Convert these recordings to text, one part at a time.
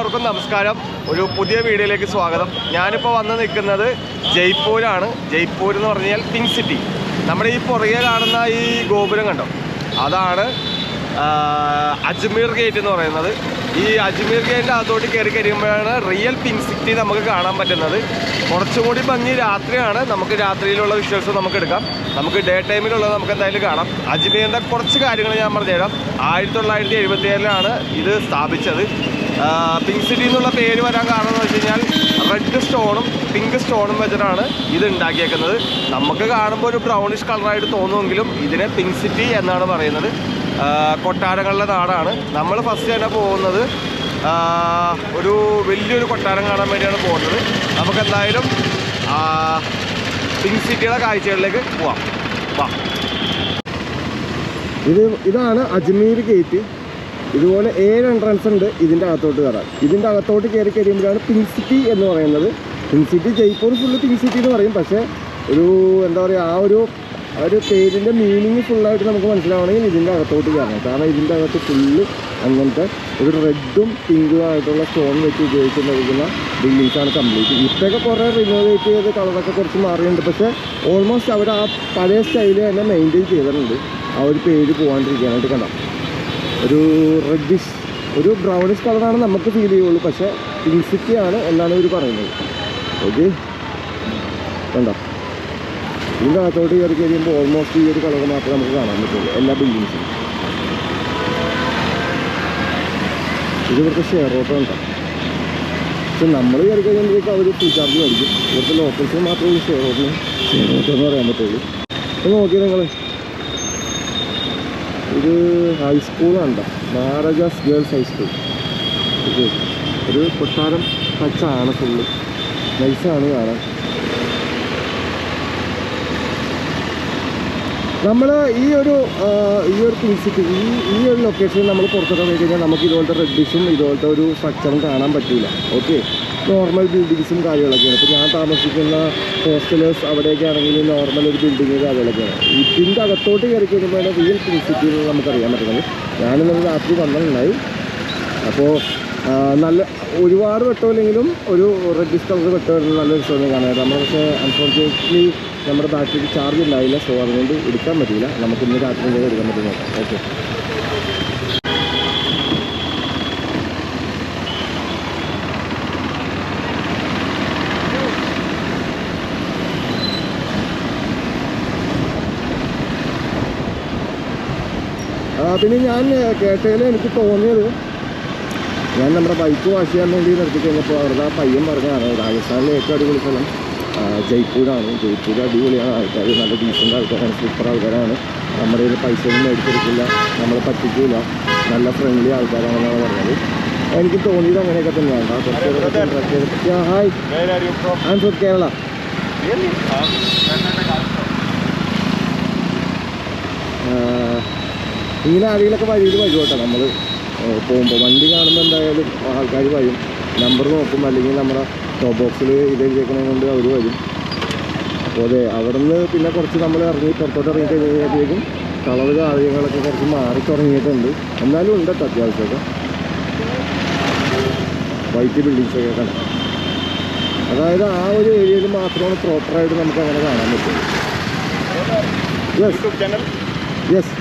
എല്ലാവർക്കും നമസ്കാരം. ഒരു പുതിയ വീഡിയോയിലേക്ക് സ്വാഗതം. ഞാനിപ്പോൾ വന്ന് നിൽക്കുന്നത് ജയ്പൂരാണ്. ജയ്പൂർ എന്ന് പറഞ്ഞാൽ പിങ്ക് സിറ്റി. നമ്മുടെ ഈ പുറകെ കാണുന്ന ഈ ഗോപുരം കണ്ടോ, അതാണ് അജ്മീർ ഗേറ്റ് എന്ന് പറയുന്നത്. ഈ അജ്മീർ ഗേറ്റിൻ്റെ അകത്തോട്ട് കയറി കഴിയുമ്പോഴാണ് റിയൽ പിങ്ക് സിറ്റി നമുക്ക് കാണാൻ പറ്റുന്നത്. കുറച്ചുകൂടി ഭംഗി രാത്രിയാണ്. നമുക്ക് രാത്രിയിലുള്ള വിഷ്വൽസ് നമുക്ക് എടുക്കാം. നമുക്ക് ഡേ ടൈമിലുള്ളത് നമുക്ക് എന്തായാലും കാണാം. അജ്മീറിൻ്റെ കുറച്ച് കാര്യങ്ങൾ ഞാൻ പറഞ്ഞുതരാം. 1977 ഇത് സ്ഥാപിച്ചത്. പിങ്ക് സിറ്റി എന്നുള്ള പേര് വരാൻ കാരണം എന്ന് വെച്ച് കഴിഞ്ഞാൽ റെഡ് സ്റ്റോണും പിങ്ക് സ്റ്റോണും വെച്ചിട്ടാണ് ഇത് ഉണ്ടാക്കിയേക്കുന്നത്. നമുക്ക് കാണുമ്പോൾ ഒരു ബ്രൗണിഷ് കളറായിട്ട് തോന്നുമെങ്കിലും ഇതിനെ പിങ്ക് സിറ്റി എന്നാണ് പറയുന്നത്. കൊട്ടാരങ്ങളുടെ നാടാണ്. നമ്മൾ ഫസ്റ്റ് തന്നെ പോകുന്നത് ഒരു വലിയൊരു കൊട്ടാരം കാണാൻ വേണ്ടിയാണ് പോകുന്നത്. നമുക്കെന്തായാലും പിങ്ക് സിറ്റിയുടെ കാഴ്ചകളിലേക്ക് പോവാം. ഇതാണ് അജ്മീർ ഗേറ്റ്. ഇതുപോലെ 7 എൻട്രൻസ് ഉണ്ട് ഇതിൻ്റെ അകത്തോട്ട് കയറാൻ. ഇതിൻ്റെ അകത്തോട്ട് കയറി കഴിയുമ്പോഴാണ് പിങ്ക് സിറ്റി എന്ന് പറയുന്നത്. Pink city Jaipur full pink city എന്ന് പറയും. പക്ഷേ ഒരു എന്താ പറയുക, ആ ഒരു പേരിൻ്റെ മീനിങ് ഫുള്ളായിട്ട് നമുക്ക് മനസ്സിലാവണമെങ്കിൽ ഇതിൻ്റെ അകത്തോട്ട് കയറണം. കാരണം ഇതിൻ്റെ അകത്ത് ഫുള്ള് അങ്ങനത്തെ ഒരു റെഡും പിങ്കും ആയിട്ടുള്ള സ്റ്റോൺ വെച്ച് ഉപയോഗിച്ചിരിക്കുന്ന ബിൽഡിങ്സാണ് കംപ്ലീറ്റ്. ഇപ്പോഴൊക്കെ കുറേ റിനോവേറ്റ് ചെയ്ത് കളറൊക്കെ കുറച്ച് മാറിയിട്ടുണ്ട്. പക്ഷേ ഓൾമോസ്റ്റ് അവർ ആ പഴയ സ്റ്റൈല് തന്നെ മെയിൻറ്റെയിൻ ചെയ്തിട്ടുണ്ട്. ആ ഒരു പേര് പോകാണ്ടിരിക്കാനായിട്ട് കണ്ടോ. ഒരു റെഡിഷ് ഒരു ബ്രൗണിഷ് കളറാണ് നമുക്ക് ഫീൽ ചെയ്യുള്ളൂ. പക്ഷേ പിങ്ക് സിറ്റി ആണ് എന്നാണ് ഇവർ പറയുന്നത്. ഓക്കെ, കണ്ടോ. ഇതിൻ്റെ അകത്തോട്ട് കയറി കഴിയുമ്പോൾ ഓൾമോസ്റ്റ് ഈ ഒരു കളർ മാത്രമേ നമുക്ക് കാണാൻ പറ്റുള്ളൂ എല്ലാ ബിൽഡിങ്സും. ഇത് ഇവിടുത്തെ ഷെയർ ഓട്ടോ ഉണ്ടോ. പക്ഷെ നമ്മൾ കയറി കഴിയുമ്പോഴേക്കും അവർ ഫുൾ ചാർജ് മേടിക്കും. ഇവിടുത്തെ ലോക്കൽസിന് മാത്രമേ ഈ ഷെയർ ഓട്ടോ എന്ന് പറയാൻ പറ്റുള്ളൂ. ഒന്ന് നോക്കിയാൽ നിങ്ങൾ, ഇത് ഹൈസ്കൂളാണ്, മഹാരാജാസ് ഗേൾസ് ഹൈസ്കൂൾ. ഇത് ഒരു കൊട്ടാരം ടച്ചാണ്, ഫുള്ള് നൈസാണ് കാണാൻ. നമ്മൾ ഈ ഒരു പിങ്ക് സിറ്റി ഈ ഒരു ലൊക്കേഷനിൽ നമ്മൾ പുറത്തോട്ട് പോയി കഴിഞ്ഞാൽ നമുക്ക് ഇതുപോലത്തെ റെഡിഷും ഇതുപോലത്തെ ഒരു സ്ട്രക്ചറും കാണാൻ പറ്റില്ല. ഓക്കെ, നോർമൽ ബിൽഡിങ്സും കാര്യങ്ങളൊക്കെയാണ്. ഇപ്പോൾ ഞാൻ താമസിക്കുന്ന ഹോസ്റ്റലേഴ്സ് അവിടെയൊക്കെ ആണെങ്കിൽ നോർമൽ ഒരു ബിൽഡിങ് കാര്യങ്ങളൊക്കെയാണ്. ഇതിൻ്റെ അകത്തോട്ട് കയറി കഴിയുമ്പോഴാണ് റിയൽ പിങ്ക് സിറ്റി എന്ന് നമുക്കറിയാൻ പറ്റുന്നത്. ഞാനിന്നലെ രാത്രി വന്നിട്ടുണ്ടായി. അപ്പോൾ നല്ല ഒരുപാട് വെട്ടമില്ലെങ്കിലും ഒരു റെഡിഷ് കളർ വെട്ടമായിരുന്നു. നല്ല രസമാണ് കാണാനായിട്ട്. നമ്മൾ പക്ഷേ അൺഫോർച്യുനേറ്റ്ലി നമ്മുടെ ബാറ്ററിക്ക് ചാർജ് ഉണ്ടായില്ല. സോ അതുകൊണ്ട് എടുക്കാൻ പറ്റില്ല. നമുക്ക് ഇന്ന് രാത്രി എടുക്കാൻ പറ്റും. ഓക്കെ, പിന്നെ ഞാൻ കേട്ടതിൽ എനിക്ക് തോന്നിയത്, ഞാൻ നമ്മുടെ ബൈക്ക് വാഷ് ചെയ്യാൻ വേണ്ടി നിർത്തി കഴിഞ്ഞപ്പോൾ അവരുടെ ആ പയ്യൻ പറഞ്ഞതാണ് രാജസ്ഥാനിലെ ഏറ്റവും അടിപൊളി സ്ഥലം ജയ്പൂരാണ്. ജയ്പൂർ അടിപൊളിയാണ്. ആൾക്കാർ നല്ല ഡീസൻ്റ് ആൾക്കാരാണ്, സൂപ്പർ ആൾക്കാരാണ്. നമ്മുടെ കയ്യിൽ പൈസ ഒന്നും മേടിച്ചെടുക്കില്ല, നമ്മളെ പറ്റിക്കില്ല, നല്ല ഫ്രണ്ട്ലി ആൾക്കാരാണെന്നാണ് പറഞ്ഞത്. എനിക്ക് തോന്നിയത് അങ്ങനെയൊക്കെ തന്നെയാണ്. Hi, I am from Kerala. ഇങ്ങനെ ആരെങ്കിലൊക്കെ വഴിയിൽ വരും കേട്ടോ. നമ്മൾ പോകുമ്പോൾ വണ്ടി കാണുമ്പോൾ എന്തായാലും ആൾക്കാർ വരും, നമ്പർ നോക്കും, അല്ലെങ്കിൽ നമ്മുടെ ടോപ്പ് ബോക്സിൽ ഇതെഴുതിയേക്കണേ കൊണ്ട് അവർ വരും. അപ്പോൾ അതെ, അവിടെ നിന്ന് പിന്നെ കുറച്ച് നമ്മൾ പുറത്തോട്ട് ഇറങ്ങി കഴിഞ്ഞപ്പോഴേക്കും കളർ കാര്യങ്ങളൊക്കെ കുറച്ച് മാറി തുടങ്ങിയിട്ടുണ്ട്. എന്നാലും ഉണ്ട് കേട്ടോ അത്യാവശ്യമൊക്കെ വൈറ്റ് ബിൽഡിങ്സൊക്കെ കാണാം. അതായത് ആ ഒരു ഏരിയയിൽ മാത്രമാണ് പ്രോപ്പറായിട്ട് നമുക്ക് അങ്ങനെ കാണാൻ പറ്റും. യെസ്,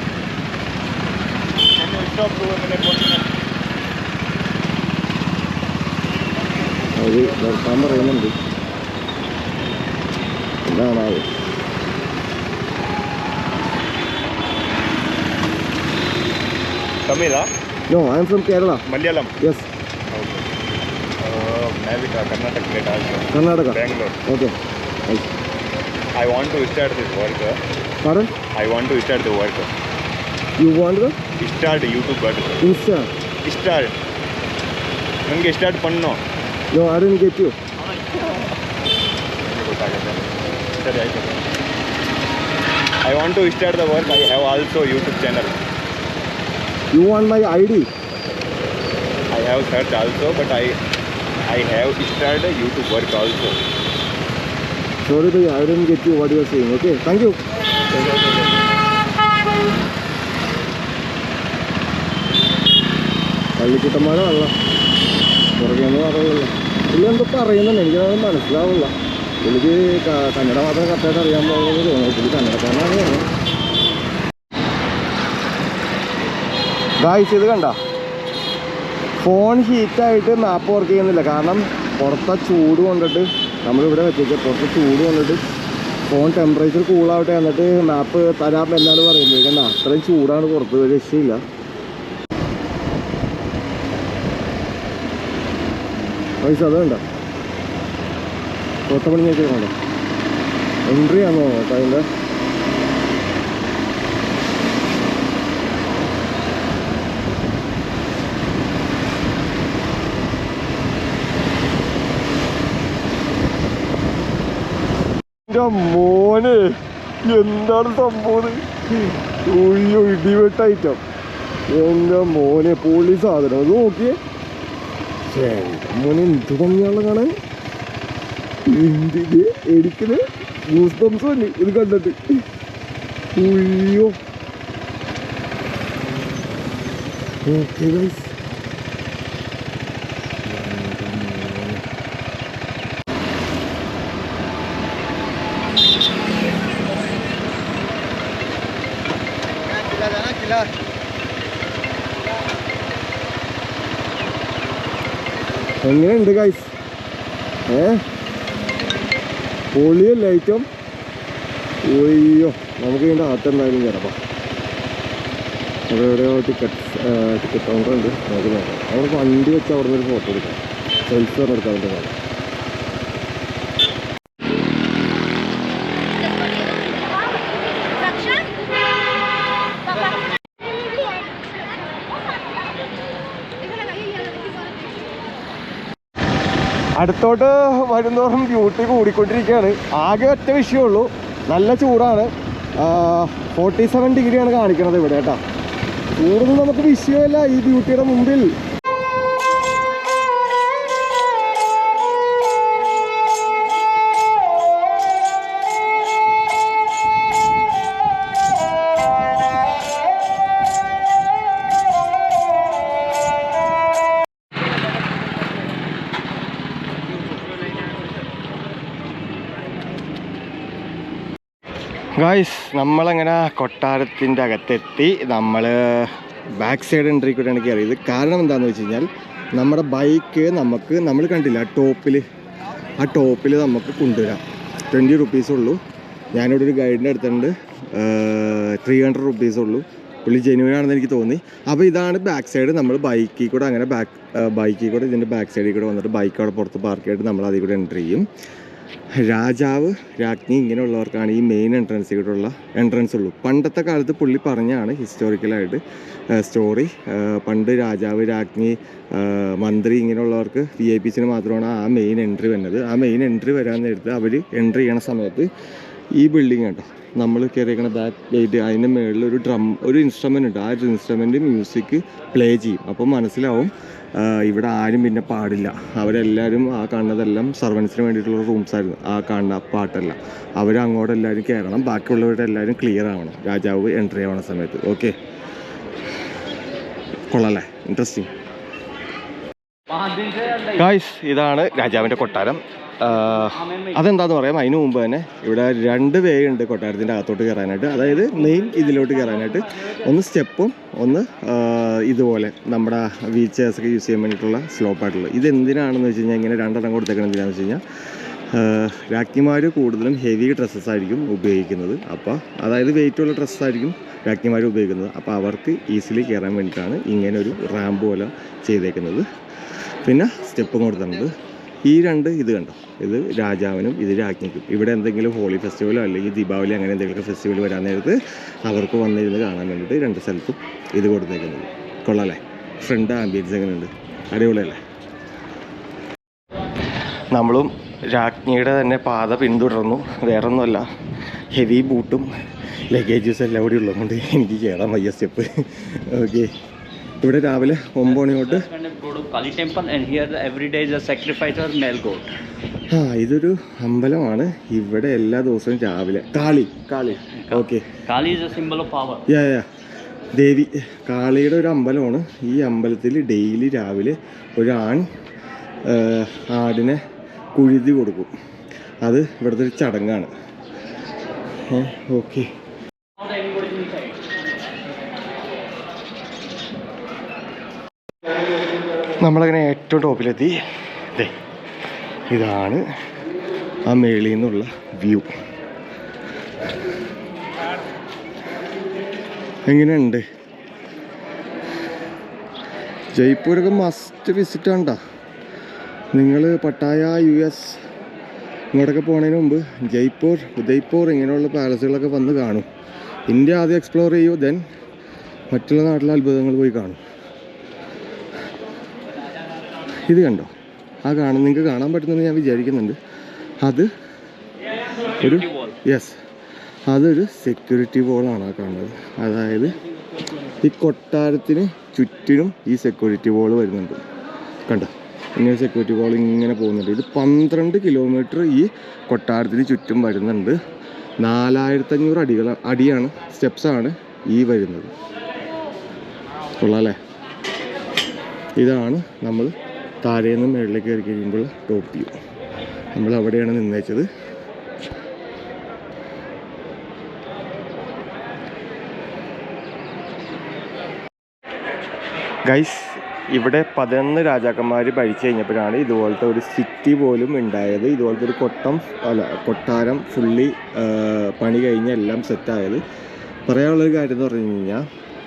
അത് നിർത്താൻ പറയുന്നുണ്ട്. എന്താണ് അത്? Tamil? No, I am from Kerala. Malayalam? Yes. Karnataka. Karnataka. Bangalore. Okay. Nice. I want to start this work. Pardon? I want to start the work. You want to? Start YouTube work. Insta? Start. ನನಗೆ start ಪಣ್ಣು. No, I didn't get you. ಸರಿ ಆಯ್ತು. I want to start the work. I have also YouTube channel. You want my ID? I have searched also, but I have started YouTube work also. Sorry, bhai, I didn't get you what you are saying. Okay, thank you. പള്ളിക്കുട്ടന്മാരോ അല്ല പുറകെന്ന് പറയുള്ളൂ. പുള്ളി എന്തോ പറയുന്നുണ്ട്, എനിക്കത് മനസ്സിലാവില്ല. പുള്ളിക്ക് കന്നഡ മാത്രം കറക്റ്റായിട്ട് അറിയാൻ പോകുന്നത് തോന്നുന്നു. പുള്ളി കന്നഡക്കാരനാണ് തോന്നുന്നു. ഗായ്സ് ഇത് കണ്ട, ഫോൺ ഹീറ്റായിട്ട് മാപ്പ് വർക്ക് ചെയ്യുന്നില്ല. കാരണം പുറത്തെ ചൂട് കൊണ്ടിട്ട് നമ്മളിവിടെ വെച്ചേക്ക് പുറത്തെ ചൂട് കൊണ്ടിട്ട് ഫോൺ ടെമ്പറേച്ചർ കൂളാവട്ടെ എന്നിട്ട് മാപ്പ് തരാൻ എന്നാണ് പറയുന്നത്. കണ്ട അത്രയും ചൂടാണ് പുറത്ത്, ഒരു രക്ഷയില്ല. പൈസ അത് വേണ്ട തൊട്ടപ്പണി നോക്കിയാൽ എൻട്രി ആണോ കേട്ടോ അതിൻ്റെ. മോന് എന്താണ് സംഭവം? ഉയ്യോ ഇടിവെട്ട ഐറ്റം. എൻ്റെ മോനെ പൊളി സാധനം. അത് നോക്കിയേ മോനെ, എന്ത് ഭംഗിയാണല്ലോ കാണാൻ. എന്തിന് എനിക്കിത് ഗൂസ് ബംസ് തന്നെ ഇത് കണ്ടിട്ട്. ഉയ്യോ ഓക്കെ ഗൈസ്. എങ്ങനെയുണ്ട് ഗൈസ്? പൊളിയല്ല ഐറ്റം. ഒയ്യോ നമുക്ക് ഇതിൻ്റെ അകത്തെന്തായാലും കിടപ്പാം. അവിടെ എവിടെയോ ടിക്കറ്റ് കൗണ്ടർ ഉണ്ട്, നമുക്ക് നോക്കാം. അവിടെ വണ്ടി വെച്ച് അവിടെ നിന്ന് ഒരു ഫോട്ടോ എടുക്കാം, സെൽഫി എടുക്കാൻ വേണ്ടി നോക്കാം. അടുത്തോട്ട് വരുന്നോറും ബ്യൂട്ടി കൂടിക്കൊണ്ടിരിക്കുകയാണ്. ആകെ ഒറ്റ വിഷയമുള്ളൂ, നല്ല ചൂടാണ്. 47 ഡിഗ്രിയാണ് കാണിക്കണത് ഇവിടെ കേട്ടോ. ചൂടൊന്നും നമുക്ക് വിഷയമല്ല ഈ ബ്യൂട്ടിയുടെ മുമ്പിൽ. ഗായ്സ് നമ്മളങ്ങനെ കൊട്ടാരത്തിൻ്റെ അകത്തെത്തി. നമ്മൾ ബാക്ക് സൈഡ് എൻട്രി കൂടെയാണ് കയറിയത്. കാരണം എന്താണെന്ന് വെച്ച് കഴിഞ്ഞാൽ നമ്മുടെ ബൈക്ക് നമ്മൾ കണ്ടില്ല ആ ടോപ്പിൽ നമുക്ക് കൊണ്ടുവരാം. 20 റുപ്പീസ് ഉള്ളൂ. ഞാനിവിടെ ഒരു ഗൈഡിൻ്റെ അടുത്തുണ്ട്, 300 റുപ്പീസ് ഉള്ളൂ. പുള്ളി ജെന്യൂൻ ആണെന്ന് എനിക്ക് തോന്നി. അപ്പോൾ ഇതാണ് ബാക്ക് സൈഡ്. നമ്മൾ ബൈക്കിൽ കൂടെ ഇതിൻ്റെ ബാക്ക് സൈഡിൽ കൂടെ വന്നിട്ട് ബൈക്ക് അവിടെ പുറത്ത് പാർക്ക് ചെയ്തിട്ട് നമ്മൾ അതിൽ കൂടെ എൻട്രി ചെയ്യും. രാജാവ്, രാജ്ഞി ഇങ്ങനെയുള്ളവർക്കാണ് ഈ മെയിൻ എൻട്രൻസ് ഉള്ളൂ. പണ്ടത്തെ കാലത്ത് പുള്ളി പറഞ്ഞാണ് ഹിസ്റ്റോറിക്കലായിട്ട് സ്റ്റോറി. പണ്ട് രാജാവ്, രാജ്ഞി, മന്ത്രി ഇങ്ങനെയുള്ളവർക്ക് VIPസിന് മാത്രമാണ് ആ മെയിൻ എൻട്രി വരുന്നത്. ആ മെയിൻ എൻട്രി വരാൻ നേരത്ത് അവർ എൻട്രി ചെയ്യണ സമയത്ത് ഈ ബിൽഡിംഗ് കേട്ടോ, നമ്മൾ കയറിയിരിക്കണ ബാക്ക് ഗേറ്റ്, അതിൻ്റെ മുകളിൽ ഒരു ഇൻസ്ട്രുമെൻ്റ് ഉണ്ട്. ആ ഒരു ഇൻസ്ട്രുമെൻ്റ് മ്യൂസിക് പ്ലേ ചെയ്യും. അപ്പം മനസ്സിലാവും ഇവിടെ ആരും പിന്നെ പാടില്ല. അവരെല്ലാവരും ആ കാണുന്നതെല്ലാം സർവൻസിന് വേണ്ടിയിട്ടുള്ള റൂംസ് ആയിരുന്നു. ആ കാണുന്ന പാട്ടല്ല, അവരങ്ങോട്ട് എല്ലാവരും കയറണം, ബാക്കിയുള്ളവരുടെ എല്ലാവരും ക്ലിയർ ആവണം രാജാവ് എൻട്രി ആവണ സമയത്ത്. ഓക്കെ, കൊള്ളാല്ലേ? ഇൻട്രസ്റ്റിംഗ്. ഗായ്സ് ഇതാണ് രാജാവിൻ്റെ കൊട്ടാരം. അതെന്താന്ന് പറയാം. അതിന് മുമ്പ് തന്നെ ഇവിടെ 2 വേ ഉണ്ട് കൊട്ടാരത്തിൻ്റെ അകത്തോട്ട് കയറാനായിട്ട്. അതായത് മെയിൻ ഇതിലോട്ട് കയറാനായിട്ട് ഒന്ന് സ്റ്റെപ്പും ഒന്ന് ഇതുപോലെ നമ്മുടെ വീൽ ചെയർസൊക്കെ യൂസ് ചെയ്യാൻ വേണ്ടിയിട്ടുള്ള സ്ലോപ്പായിട്ടുള്ളത്. ഇതെന്തിനാണെന്ന് വെച്ച് കഴിഞ്ഞാൽ ഇങ്ങനെ 2 എണ്ണം കൊടുത്തേക്കണം. എന്തിനാണെന്ന് വെച്ച് കഴിഞ്ഞാൽ രാജ്ഞിമാർ കൂടുതലും ഹെവി ഡ്രസ്സസ് ആയിരിക്കും ഉപയോഗിക്കുന്നത്. അപ്പോൾ അതായത് വെയിറ്റുള്ള ഡ്രസ്സായിരിക്കും രാജ്ഞിമാർ ഉപയോഗിക്കുന്നത്. അപ്പോൾ അവർക്ക് ഈസിലി കയറാൻ വേണ്ടിയിട്ടാണ് ഇങ്ങനെ ഒരു റാമ്പ് പോലെ ചെയ്തേക്കുന്നത്. പിന്നെ സ്റ്റെപ്പും കൊടുത്തിട്ടുണ്ട്. ഈ 2 ഇത് കണ്ടോ, ഇത് രാജാവിനും ഇത് രാജ്ഞിക്കും. ഇവിടെ എന്തെങ്കിലും ഹോളി ഫെസ്റ്റിവലോ അല്ലെങ്കിൽ ദീപാവലി അങ്ങനെ എന്തെങ്കിലും ഫെസ്റ്റിവൽ വരാൻ നേരത്ത് അവർക്ക് വന്നിരുന്ന് കാണാൻ വേണ്ടിയിട്ട് 2 സ്ഥലത്തും ഇത് കൊടുത്തേക്കുന്നത്. കൊള്ളാല്ലേ? ഫ്രണ്ട് ആംബിയൻസ് എങ്ങനെയുണ്ട്? അടിപൊളിയല്ലേ? നമ്മളും രാജ്ഞിയുടെ തന്നെ പാത പിന്തുടർന്നു. വേറൊന്നുമല്ല, ഹെവി ബൂട്ടും ലഗേജസ് എല്ലാം കൂടി ഉള്ളതുകൊണ്ട് എനിക്ക് കയറാൻ വയ്യ സ്റ്റെപ്പ്. ഓക്കെ, ഇവിടെ രാവിലെ 9 മണി തൊട്ട് ഇതൊരു അമ്പലമാണ്. ഇവിടെ എല്ലാ ദിവസവും രാവിലെ കാളി ഓക്കെ, ദേവി കാളിയുടെ ഒരു അമ്പലമാണ്. ഈ അമ്പലത്തിൽ ഡെയിലി രാവിലെ ഒരു ആൺ ആടിനെ കുഴുതി കൊടുക്കും. അത് ഇവിടുത്തെ ഒരു ചടങ്ങാണ്. ഓക്കെ, നമ്മളങ്ങനെ ഏറ്റവും ടോപ്പിലെത്തി. ഇതാണ് ആ മേളിൽ നിന്നുള്ള വ്യൂ. എങ്ങനെയുണ്ട്? ജയ്പൂരൊക്കെ മസ്റ്റ് വിസിറ്റ് ആണ്ട. നിങ്ങൾ പട്ടായ US ഇങ്ങോട്ടൊക്കെ പോകുന്നതിന് മുമ്പ് ജയ്പൂർ, ഉദയ്പൂർ ഇങ്ങനെയുള്ള പാലസുകളൊക്കെ വന്ന് കാണും. ഇന്ത്യ ആദ്യം എക്സ്പ്ലോർ ചെയ്യൂ, ദെൻ മറ്റുള്ള നാട്ടിലെ അത്ഭുതങ്ങൾ പോയി കാണും. ഇത് കണ്ടോ? ആ നിങ്ങൾക്ക് കാണാൻ പറ്റുമെന്ന് ഞാൻ വിചാരിക്കുന്നുണ്ട്. അത് ഒരു അതൊരു സെക്യൂരിറ്റി വോളാണ് ആ കാണുന്നത്. അതായത് ഈ കൊട്ടാരത്തിന് ചുറ്റിനും ഈ സെക്യൂരിറ്റി വോൾ വരുന്നുണ്ട്. കണ്ടോ? ഇങ്ങനെ സെക്യൂരിറ്റി വോൾ ഇങ്ങനെ പോകുന്നുണ്ട്. ഇത് 12 കിലോമീറ്റർ ഈ കൊട്ടാരത്തിന് ചുറ്റും വരുന്നുണ്ട്. 4500 അടിയാണ്, സ്റ്റെപ്സാണ് ഈ വരുന്നത്. കൊള്ളാമല്ലേ? ഇതാണ് നമ്മൾ താഴേന്ന് മേളിലേക്ക് കയറി കഴിയുമ്പോൾ ടോപ്പ് വ്യൂ. നമ്മൾ അവിടെയാണ് നിന്നേച്ചത്. ഗൈസ്, ഇവിടെ 11 രാജാക്കന്മാർ ഭരിച്ചു കഴിഞ്ഞപ്പോഴാണ് ഇതുപോലത്തെ ഒരു സിറ്റി പോലും ഉണ്ടായത്. ഇതുപോലത്തെ ഒരു കൊട്ടാരം ഫുള്ളി പണി കഴിഞ്ഞ് എല്ലാം സെറ്റായത്. പറയാനുള്ളൊരു കാര്യം എന്ന് പറഞ്ഞു കഴിഞ്ഞാൽ,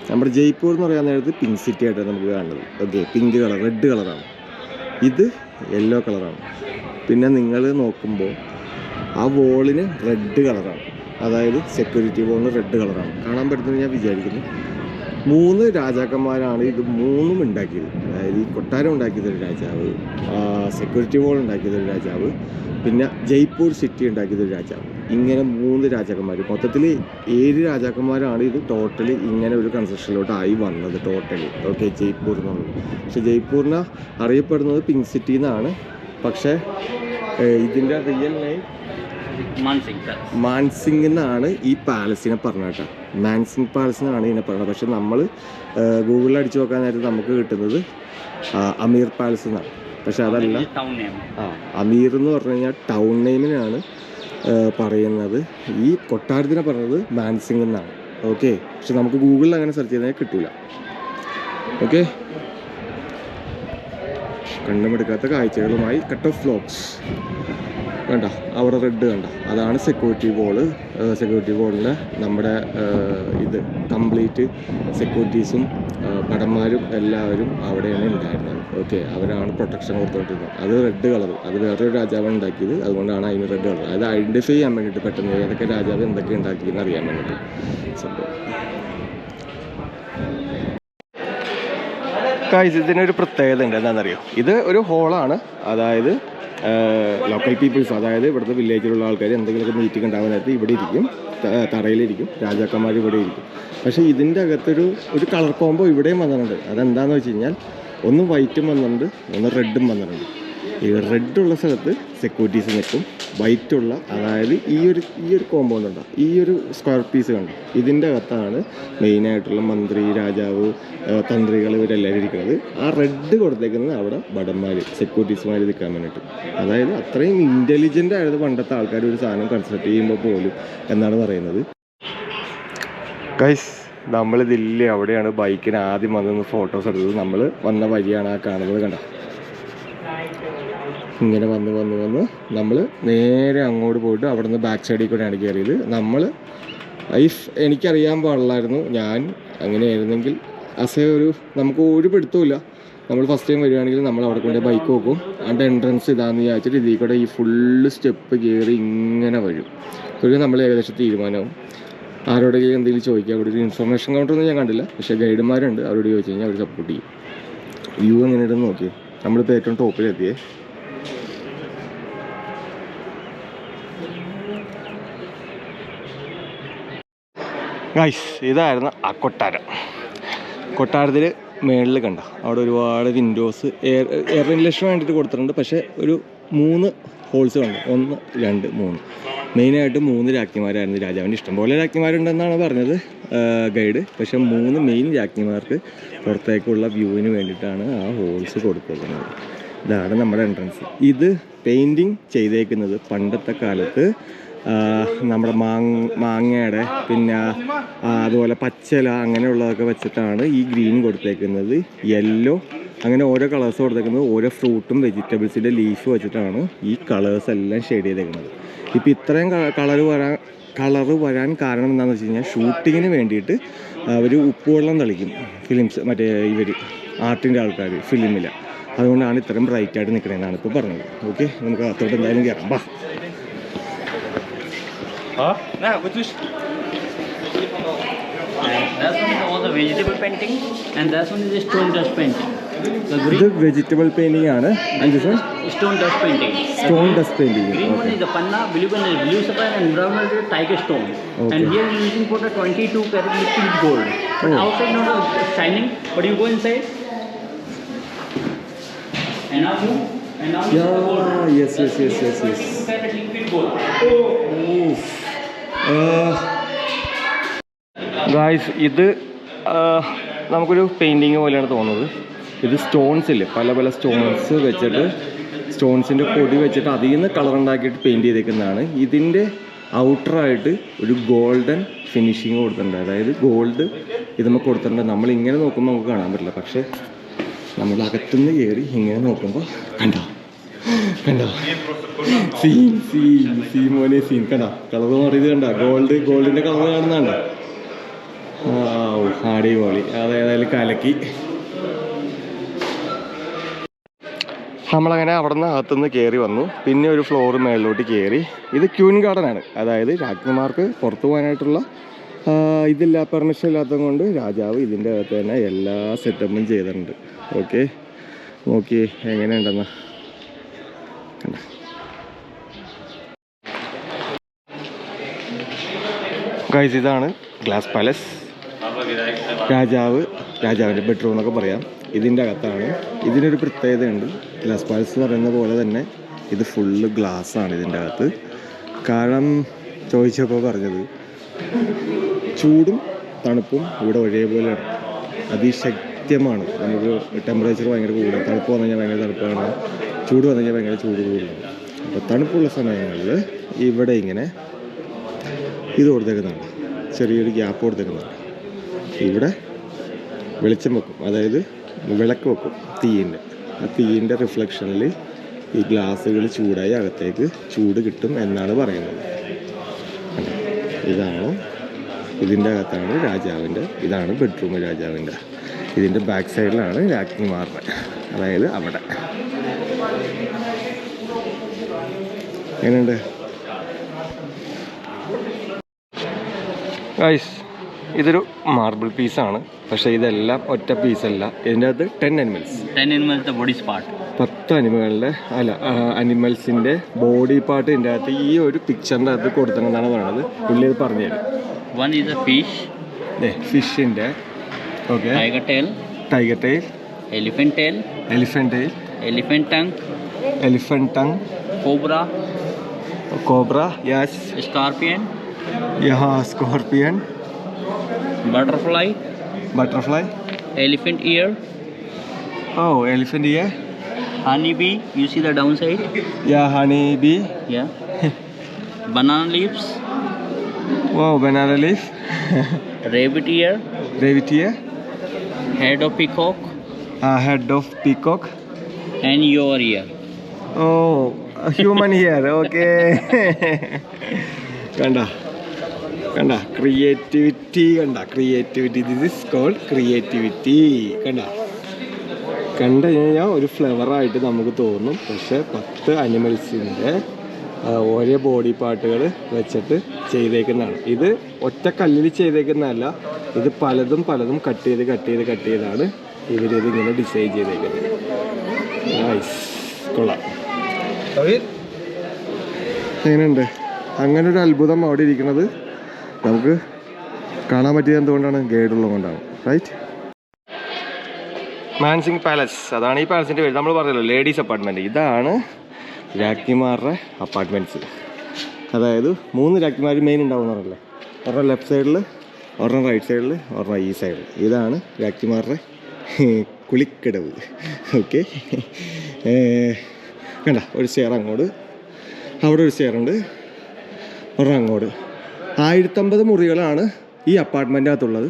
നമ്മുടെ ജയ്പൂർ എന്ന് പറയാൻ നേരത്ത് പിങ്ക് സിറ്റി ആയിട്ടാണ് നമുക്ക് കാണുന്നത്. ഓക്കെ, പിങ്ക് കളർ, റെഡ് കളറാണ്. ഇത് യെല്ലോ കളറാണ്. പിന്നെ നിങ്ങൾ നോക്കുമ്പോൾ ആ വോളിന് റെഡ് കളറാണ്. അതായത് സെക്യൂരിറ്റി വോളിന് റെഡ് കളറാണ്. കാണാൻ പറ്റുന്നത് ഞാൻ വിചാരിക്കുന്നു. 3 രാജാക്കന്മാരാണ് ഇത് 3ഉം ഉണ്ടാക്കിയത്. അതായത് ഈ കൊട്ടാരം ഉണ്ടാക്കിയതൊരു രാജാവ്, സെക്യൂരിറ്റി വോൾ ഉണ്ടാക്കിയതൊരു രാജാവ്, പിന്നെ ജയ്പൂർ സിറ്റി ഉണ്ടാക്കിയതൊരു രാജാവ്. ഇങ്ങനെ 3 രാജാക്കന്മാർ, മൊത്തത്തിൽ 7 രാജാക്കന്മാരാണ് ഇത് ടോട്ടലി ഇങ്ങനെ ഒരു കൺസ്ട്രക്ഷനിലോട്ടായി വന്നത് ടോട്ടലി. ഓക്കെ, ജയ്പൂർ എന്നുള്ളത്. പക്ഷെ ജയ്പൂരിനെ അറിയപ്പെടുന്നത് പിങ്ക് സിറ്റി എന്നാണ്. പക്ഷേ ഇതിൻ്റെ റിയൽ നെയിം മാൻസിംഗ് എന്നാണ് ഈ പാലസിനെ പറഞ്ഞേട്ടാ. മാൻസിംഗ് പാലസ് എന്നാണ് ഇതിനെ പറയുന്നത്. പക്ഷെ നമ്മൾ ഗൂഗിളിൽ അടിച്ചു നോക്കാൻ നേരത്തെ നമുക്ക് കിട്ടുന്നത് അമീർ പാലസ് എന്നാണ്. പക്ഷെ അതല്ല, അമീർ എന്ന് പറഞ്ഞു കഴിഞ്ഞാൽ ടൗൺ നെയിമിനാണ് പറയുന്നത്. ഈ കൊട്ടാരത്തിനെ പറയുന്നത് മാൻസിംഗ് എന്നാണ്. ഓക്കെ, പക്ഷെ നമുക്ക് ഗൂഗിളിൽ അങ്ങനെ സെർച്ച് ചെയ്താൽ കിട്ടില്ല. ഓക്കെ, കണ്ടുമെടുക്കാത്ത കാഴ്ചകളുമായി കട്ട് ഓഫ് വ്ലോഗ്സ്. കണ്ട അവിടെ റെഡ് കണ്ട, അതാണ് സെക്യൂരിറ്റി വോള്. സെക്യൂരിറ്റി വോളിൽ നമ്മുടെ ഇത് കംപ്ലീറ്റ് സെക്യൂരിറ്റീസും ഭടന്മാരും എല്ലാവരും അവിടെയാണ് ഉണ്ടായിരുന്നത്. ഓക്കെ, അവരാണ് പ്രൊട്ടക്ഷൻ കൊടുത്തുകൊണ്ടിരുന്നത്. അത് റെഡ് കളർ, അത് വേറൊരു രാജാവാണ് ഉണ്ടാക്കിയത്. അതുകൊണ്ടാണ് അതിന് റെഡ് കളർ. അത് ഐഡൻറ്റിഫൈ ചെയ്യാൻ വേണ്ടിയിട്ട് പെട്ടെന്ന് ഏതൊക്കെ രാജാവ് എന്തൊക്കെ ഉണ്ടാക്കിയെന്ന് അറിയാൻ വേണ്ടിയിട്ട് സംഭവം. ഇതിനൊരു പ്രത്യേകത ഉണ്ട്. എന്താണെന്നറിയോ? ഇത് ഒരു ഹോളാണ്. അതായത് ലോക്കൽ പീപ്പിൾസ്, അതായത് ഇവിടുത്തെ വില്ലേജിലുള്ള ആൾക്കാർ എന്തെങ്കിലുമൊക്കെ മീറ്റിംഗ് ഉണ്ടാകാൻ നേരത്ത് ഇവിടെ ഇരിക്കും, തറയിലിരിക്കും, രാജാക്കന്മാർ ഇവിടെ ഇരിക്കും. പക്ഷേ ഇതിൻ്റെ അകത്തൊരു കളർ കോംബോ ഇവിടെയും വന്നിട്ടുണ്ട്. അതെന്താണെന്ന് വെച്ച് കഴിഞ്ഞാൽ, ഒന്ന് വൈറ്റും വന്നിട്ടുണ്ട്, ഒന്ന് റെഡും വന്നിട്ടുണ്ട്. ഈ റെഡുള്ള സ്ഥലത്ത് സെക്യൂരിറ്റീസ് നിൽക്കും, വൈറ്റുള്ള, അതായത് ഈ ഒരു കോമ്പൗണ്ട് ഉണ്ടോ, ഈ ഒരു സ്ക്വയർ പീസ് കണ്ടോ, ഇതിൻ്റെ അകത്താണ് മെയിനായിട്ടുള്ള മന്ത്രി, രാജാവ്, തന്ത്രികൾ ഇവരെല്ലാവരും ഇരിക്കുന്നത്. ആ റെഡ് കൊടുത്തേക്കുന്നത് അവിടെ ഭടന്മാർ, സെക്യൂരിറ്റീസുമാർ നിൽക്കാൻ വേണ്ടിയിട്ട്. അതായത് അത്രയും ഇൻ്റലിജൻ്റ് ആയിരുന്നു പണ്ടത്തെ ആൾക്കാർ ഒരു സാധനം കൺസ്ട്രക്ട് ചെയ്യുമ്പോൾ പോലും എന്നാണ് പറയുന്നത്. ഗൈസ്, നമ്മളിതില്ലേ അവിടെയാണ് ബൈക്കിന് ആദ്യം വന്ന് ഫോട്ടോസ് എടുത്തത്. നമ്മൾ വന്ന വഴിയാണ് ആ കാണുന്നത്. കണ്ടോ, ഇങ്ങനെ വന്ന് നമ്മൾ നേരെ അങ്ങോട്ട് പോയിട്ട് അവിടെ നിന്ന് ബാക്ക് സൈഡിൽ കൂടെയാണ് കയറിയത്. എനിക്കറിയാൻ പാടില്ലായിരുന്നു, ഞാൻ അങ്ങനെയായിരുന്നെങ്കിൽ നമുക്ക് ഒരു പിടുത്തമില്ല. നമ്മൾ ഫസ്റ്റ് ടൈം വരികയാണെങ്കിൽ നമ്മൾ അവിടെ കൊണ്ട് ബൈക്ക് നോക്കും, അതിൻ്റെ എൻട്രൻസ് ഇതാണെന്ന് വിചാരിച്ചിട്ട് ഇതിൽ കൂടെ ഈ ഫുള്ള് സ്റ്റെപ്പ് കയറി ഇങ്ങനെ വരും. ഒരു നമ്മൾ ഏകദേശം തീരുമാനവും. ആരോടെങ്കിലും എന്തെങ്കിലും ചോദിക്കുക, അവിടെ ഒരു ഇൻഫർമേഷൻ കൗണ്ടറൊന്നും ഞാൻ കണ്ടില്ല, പക്ഷേ ഗൈഡുമാരുണ്ട്. അവരോട് ചോദിച്ചു കഴിഞ്ഞാൽ അവർ സപ്പോർട്ട് ചെയ്യും. വ്യൂ എങ്ങനെയുണ്ടെന്ന് നോക്കിയേ. നമ്മളിപ്പോൾ ഏറ്റവും ടോപ്പിലെത്തിയേ. ഗൈസ്, ഇതായിരുന്നു ആ കൊട്ടാരത്തിൽ മേളിൽ കണ്ട അവിടെ ഒരുപാട് വിൻഡോസ് എയർ വെന്റിലേഷന് വേണ്ടിയിട്ട് കൊടുത്തിട്ടുണ്ട്. പക്ഷേ ഒരു 3 ഹോൾസ് കണ്ടു, 1, 2, 3. മെയിനായിട്ട് 3 രാജ്ഞിമാരായിരുന്നു രാജാവിൻ്റെ. ഇഷ്ടംപോലെ രാജ്ഞിമാരുണ്ടെന്നാണ് പറഞ്ഞത് ഗൈഡ്. പക്ഷേ 3 മെയിൻ രാജ്ഞിമാർക്ക് പുറത്തേക്കുള്ള വ്യൂവിന് വേണ്ടിയിട്ടാണ് ആ ഹോൾസ് കൊടുത്തിരിക്കുന്നത്. ഇതാണ് നമ്മുടെ എൻട്രൻസ്. ഇത് പെയിൻറ്റിങ് ചെയ്തേക്കുന്നത് പണ്ടത്തെ കാലത്ത് നമ്മുടെ മാങ്ങയുടെ പിന്നെ അതുപോലെ പച്ചല അങ്ങനെയുള്ളതൊക്കെ വെച്ചിട്ടാണ് ഈ ഗ്രീൻ കൊടുത്തേക്കുന്നത്. യെല്ലോ അങ്ങനെ ഓരോ കളേഴ്സ് കൊടുത്തേക്കുന്നത് ഓരോ ഫ്രൂട്ടും വെജിറ്റബിൾസിൻ്റെ ലീഫ് വെച്ചിട്ടാണ് ഈ കളേഴ്സ് എല്ലാം ഷെയ്ഡ് ചെയ്തേക്കുന്നത്. ഇപ്പോൾ ഇത്രയും കളറ് വരാൻ കാരണം എന്താണെന്ന് വെച്ച് കഴിഞ്ഞാൽ ഷൂട്ടിങ്ങിന് വേണ്ടിയിട്ട് അവർ ഉപ്പുവെള്ളം തളിക്കും ഫിലിംസ്, മറ്റേ ഇവർ ആർട്ടിൻ്റെ ആൾക്കാർ ഫിലിമിൽ. അതുകൊണ്ടാണ് ഇത്രയും ബ്രൈറ്റായിട്ട് നിൽക്കണമെന്നാണ് ഇപ്പോൾ പറഞ്ഞത്. ഓക്കെ, നമുക്ക് അകത്തോട്ട് എന്തായാലും കയറാം. ബാ. That's one is all the vegetable painting, and that's one is the stone dust painting. ഇത് വെജിറ്റബിൾ പെയിൻറ്റിംഗ് ആണ്. And this one Stone dust painting. Stone dust painting. Green one is the panna, blue one is blue sapphire, and brown one is the tiger stone. Okay. And here we are using for the 22 karat liquid gold. But Oh. outside not shining, but you go inside. And now move. And now you see the gold. Yes. 22 karat liquid gold. Guys, ഇത് നമുക്കൊരു painting പോലെയാണ് തോന്നുന്നത്. ഇത് സ്റ്റോൺസില്ലേ, പല പല stones വെച്ചിട്ട് സ്റ്റോൺസിൻ്റെ പൊടി വെച്ചിട്ട് അതിൽ നിന്ന് കളർ ഉണ്ടാക്കിയിട്ട് പെയിൻറ്റ് ചെയ്തേക്കുന്നതാണ്. ഇതിൻ്റെ ഔട്ടറായിട്ട് ഒരു ഗോൾഡൻ ഫിനിഷിങ് കൊടുത്തിട്ടുണ്ട്. അതായത് ഗോൾഡ് ഇതുമ്പോൾ കൊടുത്തിട്ടുണ്ട്. നമ്മളിങ്ങനെ നോക്കുമ്പോൾ നമുക്ക് കാണാൻ പറ്റില്ല, പക്ഷേ നമ്മൾ അകത്തുനിന്ന് കയറി ഇങ്ങനെ നോക്കുമ്പോൾ കണ്ടോ സീൻ മോനെ സീൻ കണ്ടോ, കളർ മാറിയത് കണ്ടോ, ഗോൾഡിൻ്റെ കളർ കാണുന്നുണ്ടോ. അടിപൊളി, അതേതായാലും കലക്കി. നമ്മളങ്ങനെ അവിടെ നിന്ന് അകത്തുനിന്ന് കയറി വന്നു. പിന്നെ ഒരു ഫ്ലോർ മേളിലോട്ട് കയറി. ഇത് ക്യൂൻ ഗാർഡൻ ആണ്. അതായത് രാജ്ഞിമാർക്ക് പുറത്തു പോകാനായിട്ടുള്ള പെർമിഷൻ ഇല്ലാത്തത് കൊണ്ട് രാജാവ് ഇതിൻ്റെ അകത്ത് തന്നെ എല്ലാ സെറ്റപ്പും ചെയ്തിട്ടുണ്ട്. ഓക്കെ, നോക്കിയേ എങ്ങനെയുണ്ടെന്ന്. ഗൈസ്, ഇതാണ് ഗ്ലാസ് പാലസ്. രാജാവിൻ്റെ ബെഡ്റൂം എന്നൊക്കെ പറയാം. ഇതിൻ്റെ അകത്താണ്. ഇതിനൊരു പ്രത്യേകതയുണ്ട്. ഗ്ലാസ് പാലസ് എന്ന് പറയുന്ന പോലെ തന്നെ ഇത് ഫുള്ള് ഗ്ലാസ്സാണ് ഇതിൻ്റെ അകത്ത്. കാരണം ചോദിച്ചപ്പോൾ പറഞ്ഞത് ചൂടും തണുപ്പും ഇവിടെ ഒരേപോലെയാണ്. അതിശക്തമാണ്. നമുക്ക് ടെമ്പറേച്ചർ ഭയങ്കര കൂടുതലാണ്. തണുപ്പ് വന്നു കഴിഞ്ഞാൽ ഭയങ്കര തണുപ്പാണ്, ചൂട് വന്നു കഴിഞ്ഞാൽ ഭയങ്കര ചൂട് കൂടുതലാണ്. അപ്പോൾ തണുപ്പുള്ള സമയങ്ങളിൽ ഇവിടെ ഇങ്ങനെ ഇത് കൊടുത്തേക്കുന്നതാണ്, ചെറിയൊരു ഗ്യാപ്പ് കൊടുത്തേക്കുന്നതാണ്. ഇവിടെ വെളിച്ചം വെക്കും, അതായത് വിളക്ക് വെക്കും തീയിൻ്റെ. ആ തീയിൻ്റെ റിഫ്ലക്ഷനിൽ ഈ ഗ്ലാസ്സുകൾ ചൂടായി അകത്തേക്ക് ചൂട് കിട്ടും എന്നാണ് പറയുന്നത്. ഇതാണ്, ഇതിൻ്റെ അകത്താണ് രാജാവിൻ്റെ, ഇതാണ് ബെഡ്റൂം രാജാവിൻ്റെ. ഇതിൻ്റെ ബാക്ക് സൈഡിലാണ് രാജ്ഞിമാരുടെ, അതായത് അവിടെ. എങ്ങനെയുണ്ട് ഗൈസ്? ഇതൊരു മാർബിൾ പീസാണ്, പക്ഷേ ഇതെല്ലാം ഒറ്റ പീസല്ല. ഇതിൻ്റെ അകത്ത് 10 animals. 10 animals the body part. 10 അനിമൽസിൻ്റെ ബോഡി പാർട്ട് ഇതിൻ്റെ അകത്ത് ഈ ഒരു പിക്ചറിൻ്റെ അകത്ത് കൊടുത്തെന്നാണ് പറയുന്നത്. പുള്ളി അത് പറഞ്ഞു തരും. One is a fish. ഫിഷിൻ്റെ okay, tiger tail, elephant tail, elephant tongue, cobra, yes, scorpion, butterfly, elephant ear, elephant ear, honey bee, you see the downside, honey bee, banana leaves, banana leaf, rabbit ear, head of peacock, and your ear. Human ear, okay. കണ്ട creativity, this is called creativity. കണ്ടു കഴിഞ്ഞാൽ ഒരു ഫ്ലവറായിട്ട് നമുക്ക് തോന്നും, പക്ഷെ 10 അനിമൽസിൻ്റെ ഓരോ body പാർട്ടുകൾ വെച്ചിട്ട് ചെയ്തേക്കുന്നതാണ്. ഇത് ഒറ്റ കല്ലിൽ ചെയ്തേക്കുന്നതല്ല, ഇത് പലതും കട്ട് ചെയ്താണ് ഇവരിത് ഇങ്ങനെ ഡിസൈൻ ചെയ്തേക്കുന്നത്. കൊള്ളാം. എങ്ങനെയുണ്ട്? അങ്ങനെ ഒരു അത്ഭുതം അവിടെ ഇരിക്കുന്നത് നമുക്ക് കാണാൻ പറ്റിയത് എന്തുകൊണ്ടാണ്? ഗൈഡുള്ളത് കൊണ്ടാണ്, റൈറ്റ്? മാൻസിംഗ് പാലസ്, അതാണ് ഈ പാലസിൻ്റെ പേര്. നമ്മൾ പറഞ്ഞല്ലോ ലേഡീസ് അപ്പാർട്ട്മെൻറ്റ്. ഇതാണ് രാജ്ഞിമാരുടെ അപ്പാർട്ട്മെൻറ്റ്സ്. അതായത് 3 രാജ്ഞിമാർ മെയിൻ ഉണ്ടാവുന്നവരല്ലേ, ഒരെണ്ണം ലെഫ്റ്റ് സൈഡിൽ, ഒരെണ്ണം റൈറ്റ് സൈഡിൽ, ഒരെണ്ണം ഈ സൈഡിൽ. ഇതാണ് രാജ്ഞിമാരുടെ കുളിക്കടവ്. ഓക്കെ, വേണ്ട ഒരു സ്റ്റെയർ അങ്ങോട്ട്, അവിടെ ഒരു സ്റ്റെയർ ഉണ്ട്, ഒരെണ്ണം അങ്ങോട്ട്. 1050 മുറികളാണ് ഈ അപ്പാർട്ട്മെൻറ്റിനകത്തുള്ളത്.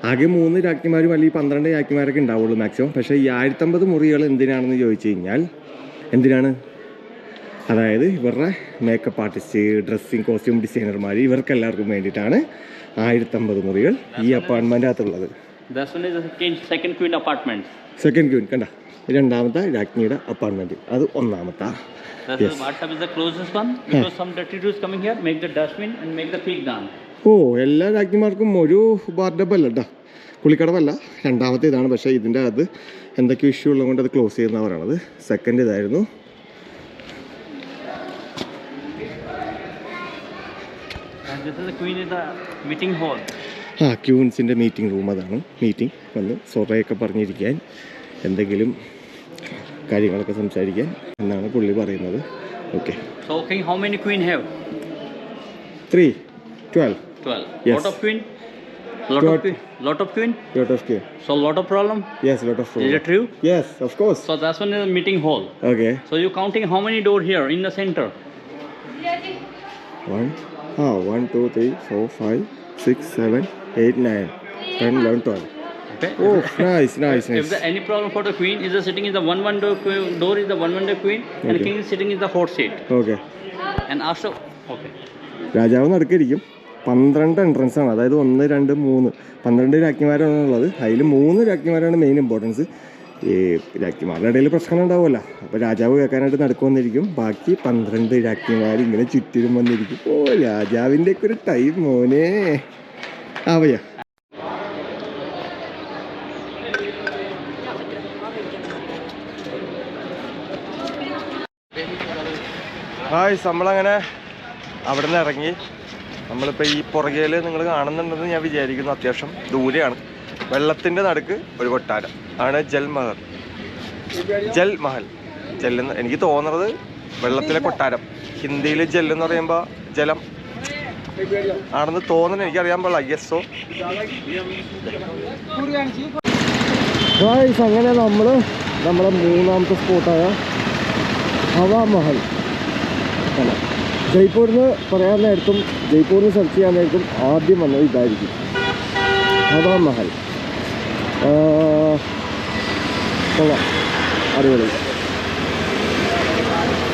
ആകെ 3 രാജ്ഞിമാരും അല്ലെങ്കിൽ 12 രാജ്ഞിമാരൊക്കെ ഉണ്ടാവുള്ളൂ മാക്സിമം. പക്ഷേ ഈ 1050 മുറികൾ എന്തിനാണെന്ന് ചോദിച്ചു കഴിഞ്ഞാൽ എന്തിനാണ്, അതായത് ഇവരുടെ മേക്കപ്പ് ആർട്ടിസ്റ്റ്, ഡ്രസ്സിങ് കോസ്റ്റ്യൂം ഡിസൈനർമാർ, ഇവർക്ക് എല്ലാവർക്കും വേണ്ടിയിട്ടാണ് 1050 മുറികൾ ഈ അപ്പാർട്ട്മെൻറ്റിനകത്തുള്ളത്. second queen apartment. Second Queen കണ്ട, രണ്ടാമത്തെ രാജ്ഞിയുടെ അപ്പാർട്ട്മെൻറ്റ്, അത് ഒന്നാമത്തെ. WhatsApp is the closest one because some dirty dudes coming here make the dustbin and make the pig dance. ഓ, എല്ലാ രാജ്ഞിമാർക്കും ഒരു ബാർഡബല്ല കേട്ടോ, കുളിക്കടവല്ല. രണ്ടാമത്തെ ഇതാണ്. പക്ഷേ ഇതിൻ്റെ അത് എന്തൊക്കെയോ ഇഷ്യൂ ഉള്ളതുകൊണ്ട് അത് ക്ലോസ് ചെയ്യുന്ന പറയണത്. സെക്കൻഡ് ഇതായിരുന്നു. And this is the queen is the meeting hall. ക്യൂൻസിൻ്റെ മീറ്റിംഗ് റൂം. അതാണ് മീറ്റിംഗ്, വന്ന് സൊറയൊക്കെ പറഞ്ഞിരിക്കാൻ, എന്തെങ്കിലും കാര്യങ്ങളൊക്കെ സംസാരിക്കാൻ എന്നാണ് പുള്ളി പറയുന്നത്. Okay. So king, how many queen have? 3, 12. 12. Yes. Lot of queen? Lot of queen? Lot of queen? Lot of queen. So lot of problem? Yes, lot of Is it true? Yes, of course. So that's one is the meeting hall. Okay. So you counting how many door here in the center? 1, 2, 3, 4, 5, 6, 7, 8, 9, 10, 11, 12. Okay. Oh, nice. If there any problem for the queen, is the sitting in the one door is the one door queen, and Okay. king is sitting in the hot seat. Okay. And also, okay. രാജാവ് നടുക്കിരിക്കും. 12 entrance ആണ്, അതായത് 1, 2, 3, 12 രാജ്ഞിമാരാണുള്ളത്. അതിൽ 3 രാജ്ഞിമാരാണ് main importance. ഈ രാജ്ഞിമാരുടെ ഇടയിൽ പ്രശ്നം ഉണ്ടാവുമല്ലോ, അപ്പോൾ രാജാവ് കേൾക്കാനായിട്ട് നടുക്ക് വന്നിരിക്കും. ബാക്കി 12 രാജ്ഞിമാർ ഇങ്ങനെ ചുറ്റിലും വന്നിരിക്കും. ഓ, രാജാവിൻ്റെ ഒക്കെ ഒരു ടൈം മോനെ. വയ്യ. നമ്മളങ്ങനെ അവിടെ നിന്ന് ഇറങ്ങി. നമ്മളിപ്പോൾ ഈ പുറകേൽ നിങ്ങൾ കാണുന്നുണ്ടെന്ന് ഞാൻ വിചാരിക്കുന്നു. അത്യാവശ്യം ദൂരെയാണ്. വെള്ളത്തിൻ്റെ നടുക്ക് ഒരു കൊട്ടാരം ആണ് ജൽമഹൽ. ജല്ലെന്ന് എനിക്ക് തോന്നുന്നത് വെള്ളത്തിലെ കൊട്ടാരം. ഹിന്ദിയിൽ ജല്ലെന്ന് പറയുമ്പോൾ ജലം ആണെന്ന് തോന്നുന്നു, എനിക്കറിയാൻ പാടില്ല. യെസ്സോ അങ്ങനെ നമ്മളെ മൂന്നാമത്തെ സ്പോട്ടായ ഹവാ മഹൽ. ജയ്പൂരിൽ പറയാൻ നേരത്തും ജയ്പൂരിൽ സെർച്ച് ചെയ്യാൻ നേരത്തും ആദ്യം വന്നത് ഇതായിരിക്കും, ഹവാ മഹൽ. കൊള്ളാം, അടിപൊളി.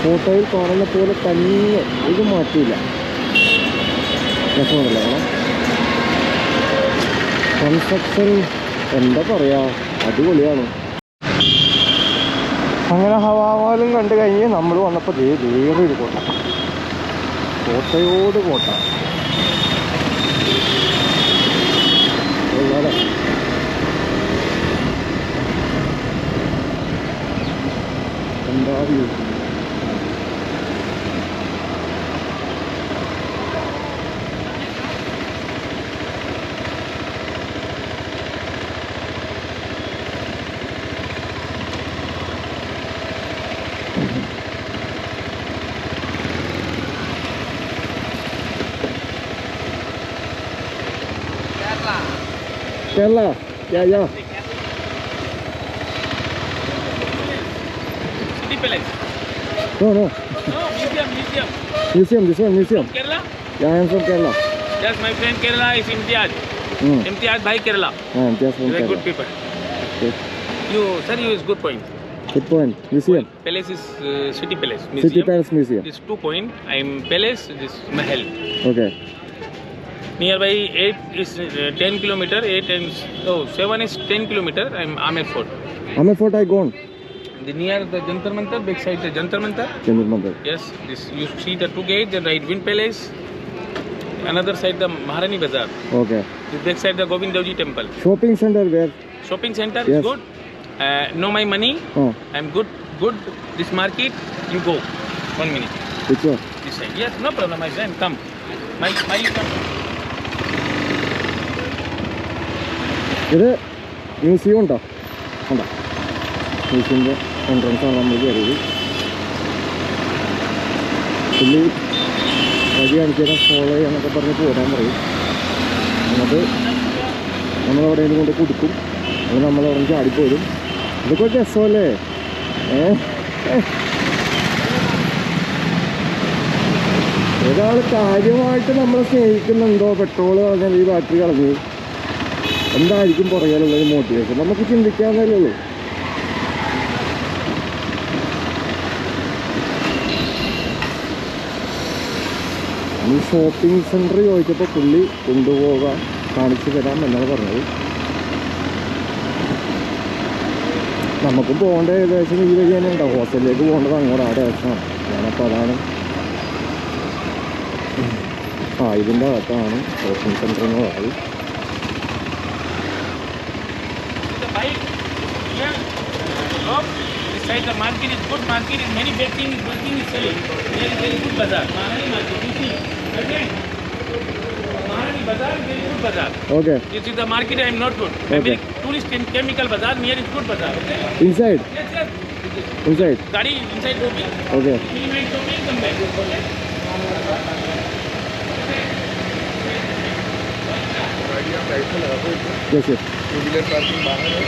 ഫോട്ടോയിൽ കാണുന്ന പോലെ തന്നെ ഇത് മാറ്റിയില്ല. രസമല്ല കൺസ്ട്രക്ഷൻ, എന്താ പറയുക, അടിപൊളിയാണ്. അങ്ങനെ ഹവാമഹലും കണ്ടു കഴിഞ്ഞ് നമ്മൾ വന്നപ്പോൾ വേറൊരു കോട്ട, കോട്ടയോട് കോട്ട. എന്താ view. Kerala, yeah. City Palace. No. No, museum. Museum, this one museum. Kerala? Yeah, I am from Kerala. Yes, my friend Kerala is Imtiaz. Imtiaz bhai Kerala. I'm just from Very Kerala. good people. Okay. You is good point. Good point. Museum. Palace is City Palace. Museum. City Palace Museum. This 2 point. I'm Palace. This Mahal. Okay. Nearby 8 is 10 kilometer. 7 is 10 kilometer. I'm Amer Fort. Amer Fort I gone. The near the Jantar Mantar, back side the Jantar Mantar. Jantar Mantar. Yes, this you see the 2 gates. Then right Wind Palace. Another side the Maharani Bazaar. Okay. The back side the Govind Devji Temple. Shopping center where? Shopping center Yes. is good. No my money. Oh. I'm good. This market you go. 1 minute. Which one? This side. Yes, no problem, my friend. Come. My you come. ഇത് museum ഉണ്ടോ? ഉണ്ടോ? മ്യൂസിയത്തിൻ്റെ എൻട്രൻസാണ് നമ്മൾ കയറിയത്. പുള്ളി വഴി കാണിച്ചാൽ follow ചെയ്യാന്നൊക്കെ പറഞ്ഞ് പോരാൻ പറയും. എന്നിട്ട് നമ്മളെവിടെയെങ്കിലും കൊണ്ട് കൊടുക്കും. അത് നമ്മളവിടെ ചാടിപ്പോരും. ഇതൊക്കെ ഒരു രസമല്ലേ? ഒരാൾ കാര്യമായിട്ട് നമ്മളെ സ്നേഹിക്കുന്നുണ്ടോ പെട്രോൾ കളഞ്ഞാൽ ഈ ബാറ്ററി കളഞ്ഞ് എന്തായിരിക്കും പുറകിലുള്ളൊരു മോട്ടിവേഷൻ? നമുക്ക് ചിന്തിക്കാവുന്നതല്ലേ ഉള്ളൂ. ഈ ഷോപ്പിംഗ് സെൻറ്റർ ചോദിച്ചപ്പോൾ പുള്ളി കൊണ്ടുപോകാൻ കാണിച്ചു തരാം എന്നാണ് പറഞ്ഞത്. നമുക്കും പോകേണ്ട ഏകദേശം ഈ വഴി തന്നെ ഉണ്ടാവും. ഹോസ്റ്റലിലേക്ക് പോകേണ്ടത് അങ്ങോട്ട് ആ ഡയറക്ഷനാണ്. ഞാനപ്പോൾ അതാണ് ഇതിൻ്റെ അകത്താണ് ഷോപ്പിംഗ് സെൻറ്റർ എന്ന് പറയുന്നത്. Inside the market is good market, is many big things, good things is selling. There is very good bazaar. Maharani market, you see. Okay? Maharani bazaar is very good bazaar. Okay. This is the market I am not good. Okay. Very tourist in chemical bazaar, near is good bazaar. Okay? Inside? Yes, yes. Inside? Gadi inside shopping. Okay. You might shopping, come back. Okay? Yes, yes. Two-wheeler parking बाहर है.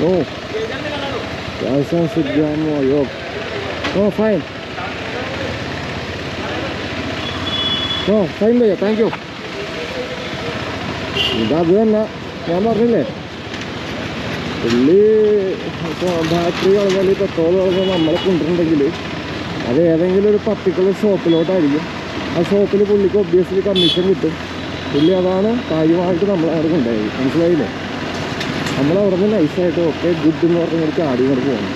Oh. License exam or yok. Oh, fine. Oh, fine ഭയ്യ, thank you. ഇതത് തന്നെ ഞാൻ പറഞ്ഞില്ലേ, പുള്ളി battery കളഞ്ഞാൽ petrol കളഞ്ഞാൽ നമ്മളെ കൊണ്ടിട്ടുണ്ടെങ്കിൽ അത് ഏതെങ്കിലും ഒരു പർട്ടിക്കുലർ ഷോപ്പിലോട്ടായിരിക്കും. ആ ഷോപ്പിൽ പുള്ളിക്ക് ഒബ്വിയസ്ലി കമ്മീഷൻ കിട്ടും. പുള്ളി അതാണ് കാര്യമായിട്ട് നമ്മളവിടെ കൊണ്ടുപോയി. മനസ്സിലായില്ലേ? നമ്മളവിടെ നിന്ന് നൈസായിട്ട് ഓക്കെ ഗുഡ് എന്ന് പറഞ്ഞൊരു ചാടി ഇങ്ങോട്ട് പോകണം.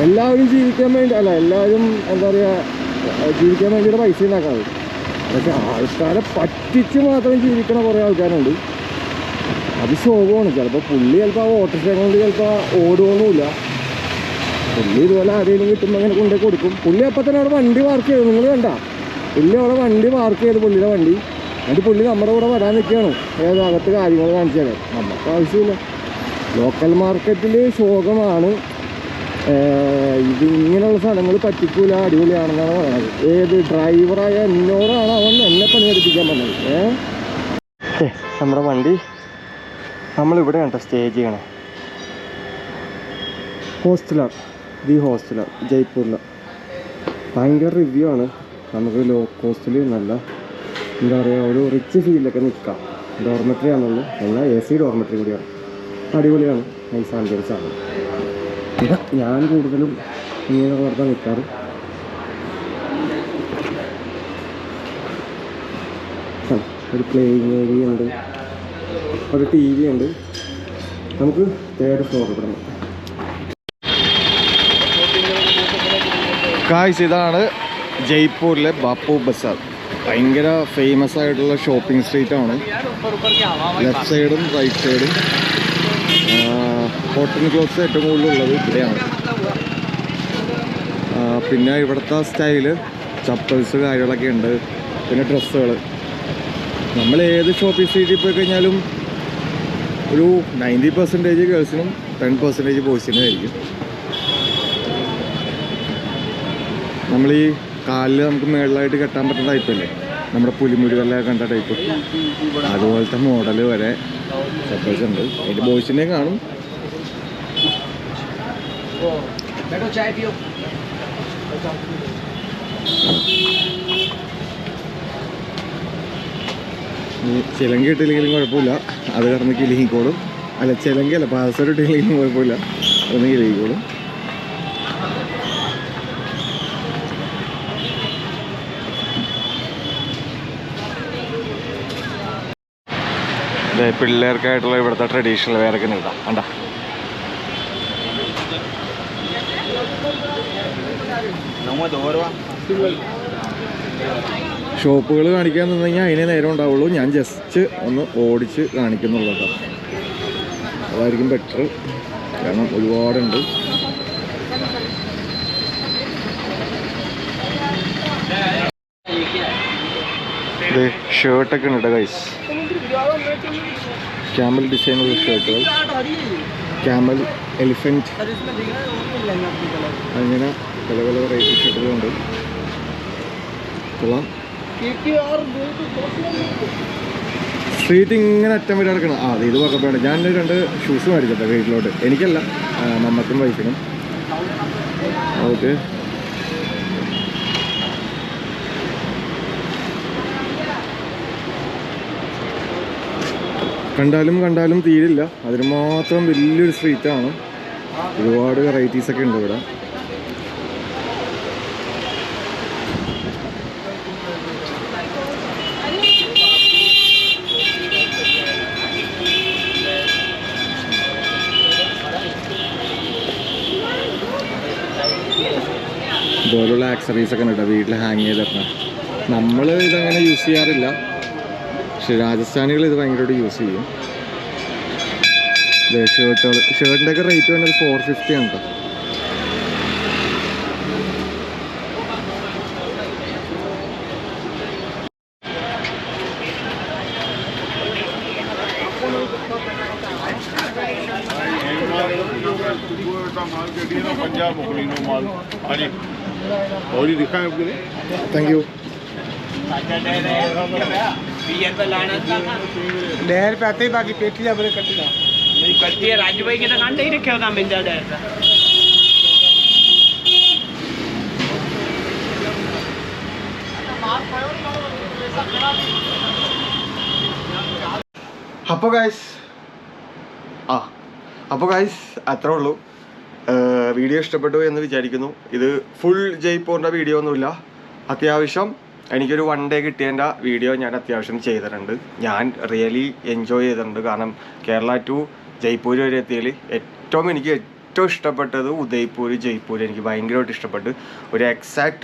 എല്ലാവരും ജീവിക്കാൻ വേണ്ടി അല്ല, എല്ലാവരും എന്താ പറയുക, ജീവിക്കാൻ വേണ്ടിയിട്ട് പൈസ ഉണ്ടാക്കാറ്. പക്ഷെ ആൾക്കാരെ പറ്റിച്ച് മാത്രം ജീവിക്കണ കുറേ ആൾക്കാരുണ്ട്. അത് ശോകമാണ്. ചിലപ്പോൾ പുള്ളി ചിലപ്പോൾ ആ ഓട്ടോറിക്ഷ കൊണ്ട് ചിലപ്പോൾ ഓടുകയൊന്നുമില്ല. പുള്ളി ഇതുപോലെ ആരെങ്കിലും കിട്ടുമ്പോൾ അങ്ങനെ കൊണ്ടുപോയി കൊടുക്കും. പുള്ളി അപ്പം തന്നെ അവിടെ വണ്ടി പാർക്ക് ചെയ്തു. നിങ്ങൾ കണ്ട പുള്ളി അവിടെ വണ്ടി പാർക്ക് ചെയ്ത് പുള്ളിയുടെ വണ്ടി, എന്നിട്ട് പുള്ളി നമ്മുടെ കൂടെ വരാൻ നിൽക്കുകയാണ്. ഏതകത്ത് കാര്യങ്ങൾ കാണിച്ചു തരാം. നമുക്ക് ആവശ്യമില്ല. ലോക്കൽ മാർക്കറ്റിൽ ശോകമാണ്. ഇത് ഇങ്ങനെയുള്ള സ്ഥലങ്ങൾ പറ്റിക്കൂല, അടിപൊളിയാണെന്നാണ് പറയുന്നത്. ഏത് ഡ്രൈവറായ എന്നോടാണ് അവൻ എന്നെ പണിയെടുപ്പിക്കാൻ പറഞ്ഞത്. നമ്മുടെ വണ്ടി നമ്മളിവിടെയാണ് കേട്ടോ സ്റ്റേ ചെയ്യണേ. ഹോസ്റ്റലർ, ദി ഹോസ്റ്റലർ ജയ്പൂരിൽ. ഭയങ്കര റിവ്യൂ ആണ്. നമുക്ക് ലോ കോസ്റ്റിൽ നല്ല എന്താ പറയുക, ഒരു റിച്ച് ഫീലിലൊക്കെ നിൽക്കാം. ഡോർമെറ്ററി ആണുള്ളൂ, എന്നാൽ AC ഡോർമെറ്ററി കൂടിയാണ്. അടിപൊളിയാണ്, നൈസ് ആംബിയൻസ് ആണ്. പിന്നെ ഞാൻ കൂടുതലും ഇങ്ങനെ വളർത്താൻ നിൽക്കാറ്. ഒരു പ്ലേയിങ് ഏരിയ ഉണ്ട്, ഒരു TV ഉണ്ട്. നമുക്ക് 3rd ഫ്ലോർ ഇവിടെ ഉണ്ട്. ഗായ്സ്, ഇതാണ് ജയ്പൂരിലെ ബാപ്പു ബസാർ. ഭയങ്കര ഫേമസ് ആയിട്ടുള്ള ഷോപ്പിംഗ് സ്ട്രീറ്റാണ്. ലെഫ്റ്റ് സൈഡും റൈറ്റ് സൈഡും കോട്ടൺ ക്ലോത്ത്സ് ഏറ്റവും കൂടുതലുള്ളത് ഇവിടെയാണ്. പിന്നെ ഇവിടുത്തെ സ്റ്റൈല് ചപ്പൽസ് കാര്യങ്ങളൊക്കെ ഉണ്ട്. പിന്നെ ഡ്രസ്സുകൾ. നമ്മൾ ഏത് ഷോപ്പിംഗ് സ്ട്രീറ്റിൽ പോയി കഴിഞ്ഞാലും ഒരു 90% ഗേൾസിനും 10% ബോയ്സിനും ആയിരിക്കും. നമ്മൾ ഈ കാലിൽ നമുക്ക് മേളിലായിട്ട് കെട്ടാൻ പറ്റുന്ന ടൈപ്പല്ലേ, നമ്മുടെ പുലിമുരുകെല്ലാം കണ്ട ടൈപ്പ്, അതുപോലത്തെ മോഡൽ വരെ ചപ്പൽസ് ഉണ്ട്. അതിൻ്റെ ബോയ്സിനെ കാണും. ചിലങ്കി ഇട്ടില്ലെങ്കിലും കുഴപ്പമില്ല, അത് കിടന്ന് കിലിങ്ങിക്കോളും. അല്ല, ചിലങ്കല്ല, പാദസരം ഇട്ടില്ലെങ്കിലും കുഴപ്പമില്ല, അതൊന്ന് കിലിങ്ങിക്കോളും. പിള്ളേർക്കായിട്ടുള്ള ഇവിടുത്തെ ട്രഡീഷണൽ വെയറൊക്കെ ഇടാം. കണ്ട ഷോപ്പുകൾ കാണിക്കാൻ നിന്ന് കഴിഞ്ഞാൽ അതിനെ നേരം ഉണ്ടാവുള്ളൂ. ഞാൻ ജസ്റ്റ് ഒന്ന് ഓടിച്ച് കാണിക്കുന്നുള്ളൂ കേട്ടോ. അതായിരിക്കും ബെറ്റർ, കാരണം ഒരുപാടുണ്ട്. ഷർട്ടൊക്കെ ഉണ്ട് ഗൈസ്. ക്യാമൽ ഡിസൈനുള്ള ഷർട്ടുകൾ, ക്യാമൽ, എലിഫൻറ്റ്, അങ്ങനെ പല പല വെറൈറ്റി ഷർട്ടുകളുണ്ട്. കൊള്ളാം. സ്ട്രീറ്റ് ഇങ്ങനെ അറ്റം വരെ കിടക്കണം. ആ ഇത് പക്കപ്പാണ്. ഞാൻ 2 ഷൂസ് മേടിച്ചിട്ടെ വീട്ടിലോട്ട്. എനിക്കല്ല, നമ്മക്കും വൈഫിനും. ഓക്കെ, കണ്ടാലും തീരില്ല. അതിന് മാത്രം വലിയൊരു സ്ട്രീറ്റാണ്. ഒരുപാട് വെറൈറ്റീസ് ഒക്കെ ഉണ്ട് ഇവിടെ. ഇതുപോലുള്ള ആക്സറീസ് ഒക്കെ ഉണ്ട് വീട്ടിൽ ഹാങ് ചെയ്തിട്ട്. നമ്മൾ ഇതങ്ങനെ യൂസ് ചെയ്യാറില്ല, പക്ഷെ രാജസ്ഥാനികൾ ഇത് ഭയങ്കരമായിട്ട് യൂസ് ചെയ്യും. ഷർട്ടിൻ്റെ ഒക്കെ റേറ്റ് വന്നത് 450 ആണ് കേട്ടോ. पंजाब मुकलीनो माल। हाँ जी, और ही दिखाएं आपके लिए। Thank you. डेढ़ पे आते ही बाकी पेटी अपने कटेगा नहीं कटती है। राजू भाई के दुकान नहीं रखे होगा मिंजा डेढ़ का। അപ്പോൾ ഗൈസ് അത്രേ ഉള്ളൂ. വീഡിയോ ഇഷ്ടപ്പെട്ടു എന്ന് വിചാരിക്കുന്നു. ഇത് ഫുൾ ജയ്പൂറിൻ്റെ വീഡിയോ ഒന്നുമില്ല. അത്യാവശ്യം എനിക്കൊരു 1 ഡേ കിട്ടിയതിൻ്റെ വീഡിയോ ഞാൻ അത്യാവശ്യം ചെയ്തിട്ടുണ്ട്. ഞാൻ റിയലി എൻജോയ് ചെയ്തിട്ടുണ്ട്. കാരണം കേരള ടു ജയ്പൂർ വരെ എത്തിയതിൽ എനിക്ക് ഏറ്റവും ഇഷ്ടപ്പെട്ടത് ഉദയ്പൂർ, ജയ്പൂർ എനിക്ക് ഭയങ്കരമായിട്ട് ഇഷ്ടപ്പെട്ടു. ഒരു എക്സാക്ട്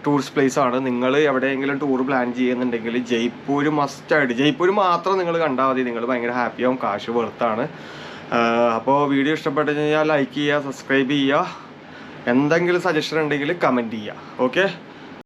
ടൂറിസ്റ്റ് പ്ലേസ് ആണ്. നിങ്ങൾ എവിടെയെങ്കിലും ടൂർ പ്ലാൻ ചെയ്യുന്നുണ്ടെങ്കിൽ ജയ്പൂർ മസ്റ്റായിട്ട്, ജയ്പൂർ മാത്രം നിങ്ങൾ കണ്ടാൽ മതി. നിങ്ങൾ ഭയങ്കര ഹാപ്പിയാവും, കാശ് വെറുത്താണ്. അപ്പോൾ വീഡിയോ ഇഷ്ടപ്പെട്ടു കഴിഞ്ഞാൽ ലൈക്ക് ചെയ്യുക, സബ്സ്ക്രൈബ് ചെയ്യുക. എന്തെങ്കിലും സജഷൻ ഉണ്ടെങ്കിൽ കമൻറ്റ് ചെയ്യുക. ഓക്കെ.